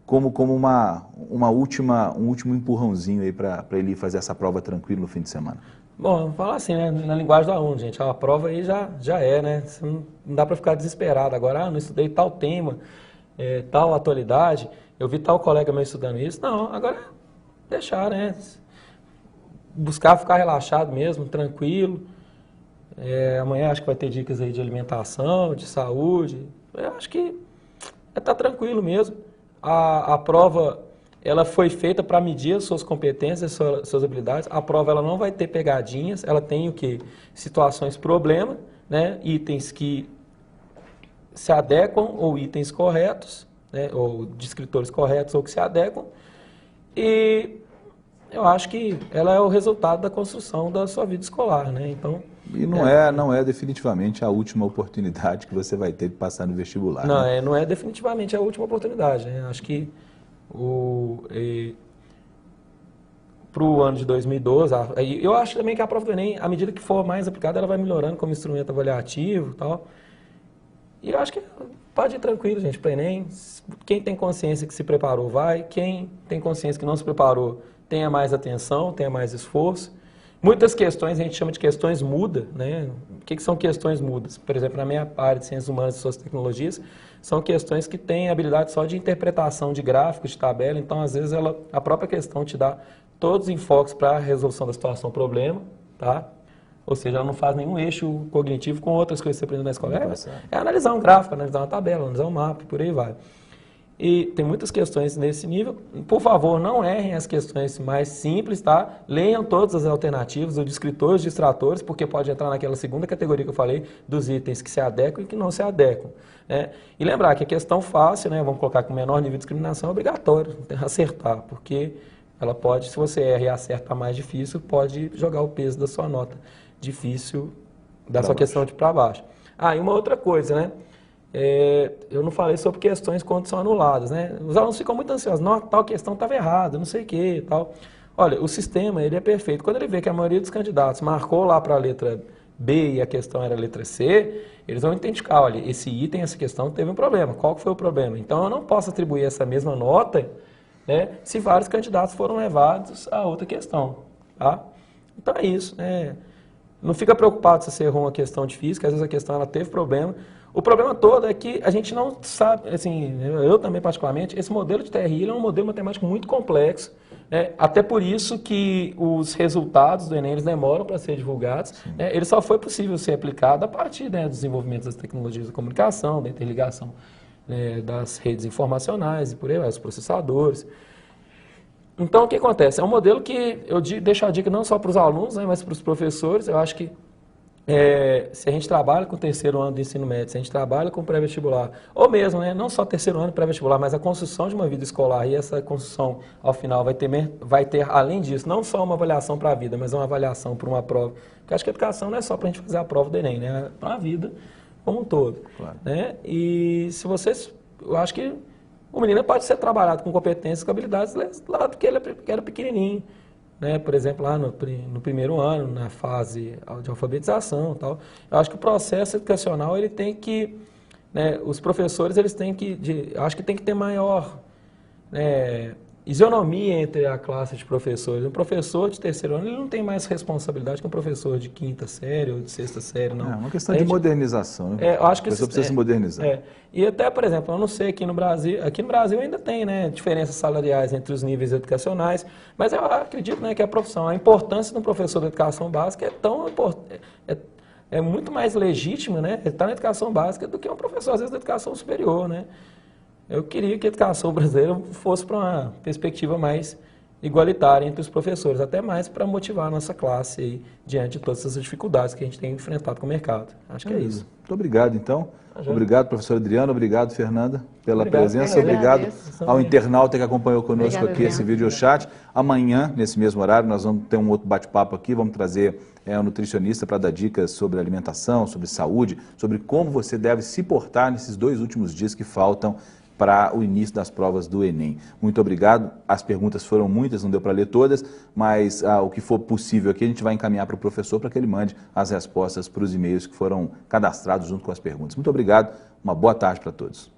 como um último empurrãozinho aí para ele fazer essa prova tranquilo no fim de semana? Bom, vamos falar assim, né, na linguagem do aluno, gente, a prova aí já é, né? Não dá para ficar desesperado. Agora, não estudei tal tema, tal atualidade, eu vi tal colega meu estudando isso. Não, agora deixar, né? Buscar ficar relaxado mesmo, tranquilo. Amanhã acho que vai ter dicas aí de alimentação, de saúde. Eu acho que tá tranquilo mesmo. A prova, ela foi feita para medir as suas competências, as suas habilidades. A prova ela não vai ter pegadinhas, ela tem o quê? Situações problema, né? Itens que se adequam ou itens corretos, né? Ou descritores corretos ou que se adequam. E eu acho que ela é o resultado da construção da sua vida escolar, né? Então, e não é definitivamente a última oportunidade que você vai ter de passar no vestibular. Não, né? Não é definitivamente a última oportunidade. Né? Acho que para o ano de 2012, eu acho também que a prova do Enem, à medida que for mais aplicada, ela vai melhorando como instrumento avaliativo e tal. E eu acho que pode ir tranquilo, gente, para o Enem. Quem tem consciência que se preparou, vai. Quem tem consciência que não se preparou, tenha mais atenção, tenha mais esforço. Muitas questões a gente chama de questões mudas, né? O que são questões mudas? Por exemplo, na minha área de Ciências Humanas e Suas Tecnologias, são questões que têm habilidade só de interpretação de gráficos, de tabela, então às vezes a própria questão te dá todos os enfoques para a resolução da situação-problema, tá? Ou seja, ela não faz nenhum eixo cognitivo com outras coisas que você aprende na escola. É analisar um gráfico, analisar uma tabela, analisar um mapa, por aí vai. E tem muitas questões nesse nível. Por favor, não errem as questões mais simples, tá? Leiam todas as alternativas, os descritores, os distratores, porque pode entrar naquela segunda categoria que eu falei, dos itens que se adequam e que não se adequam. Né? E lembrar que a questão fácil, né, vamos colocar com menor nível de discriminação, é obrigatório acertar, porque ela pode, se você erra e acerta a mais difícil, pode jogar o peso da sua nota difícil, da sua questão de para baixo. E uma outra coisa, né? Eu não falei sobre questões quando são anuladas, né? Os alunos ficam muito ansiosos, não, tal questão estava errada, não sei o que e tal. Olha, o sistema, ele é perfeito. Quando ele vê que a maioria dos candidatos marcou lá para a letra B e a questão era a letra C, eles vão identificar, olha, esse item, essa questão teve um problema. Qual que foi o problema? Então, eu não posso atribuir essa mesma nota, né, se vários candidatos foram levados a outra questão, tá? Então, é isso, né? Não fica preocupado se você errou uma questão de física, às vezes a questão ela teve problema. O problema todo é que a gente não sabe, assim, eu também particularmente, esse modelo de TRI é um modelo matemático muito complexo, né? Até por isso que os resultados do Enem eles demoram para ser divulgados, né? Ele só foi possível ser aplicado a partir, né, do desenvolvimento das tecnologias da comunicação, da interligação, né, das redes informacionais e por aí vai, os processadores. Então, o que acontece? É um modelo que eu deixo a dica não só para os alunos, né, mas para os professores. Eu acho que se a gente trabalha com o terceiro ano do ensino médio, se a gente trabalha com pré-vestibular, ou mesmo, né, não só terceiro ano pré-vestibular, mas a construção de uma vida escolar, e essa construção, ao final, vai ter além disso, não só uma avaliação para a vida, mas uma avaliação para uma prova. Porque eu acho que a educação não é só para a gente fazer a prova do Enem, né, é para a vida como um todo. Claro. Né? E se vocês, eu acho que O menino pode ser trabalhado com competências, com habilidades lá do que ele era pequenininho, né? Por exemplo, lá no primeiro ano, na fase de alfabetização e tal. Eu acho que o processo educacional, ele tem que, né, os professores, eles têm que, acho que tem que ter maior, né, isonomia entre a classe de professores. Um professor de terceiro ano, ele não tem mais responsabilidade que um professor de quinta série ou de sexta série, não. É uma questão de modernização, né? Eu acho que a pessoa precisa se modernizar. E até, por exemplo, eu não sei aqui no Brasil ainda tem, né, diferenças salariais entre os níveis educacionais, mas eu acredito, né, que a importância de um professor de educação básica é tão importante, é muito mais legítima, né, estar na educação básica do que um professor, às vezes, da educação superior, né. Eu queria que a educação brasileira fosse para uma perspectiva mais igualitária entre os professores, até mais para motivar a nossa classe aí, diante de todas essas dificuldades que a gente tem enfrentado com o mercado. Acho que é isso. Muito obrigado, então. Obrigado, professor Adriano. Obrigado, Fernanda, pela presença. Eu Obrigado agradeço. ao internauta que acompanhou conosco aqui esse Adriano. videochat. Amanhã, nesse mesmo horário, nós vamos ter um outro bate-papo aqui. Vamos trazer um nutricionista para dar dicas sobre alimentação, sobre saúde, sobre como você deve se portar nesses 2 últimos dias que faltam para o início das provas do Enem. Muito obrigado. As perguntas foram muitas, não deu para ler todas, mas o que for possível aqui a gente vai encaminhar para o professor para que ele mande as respostas para os e-mails que foram cadastrados junto com as perguntas. Muito obrigado, uma boa tarde para todos.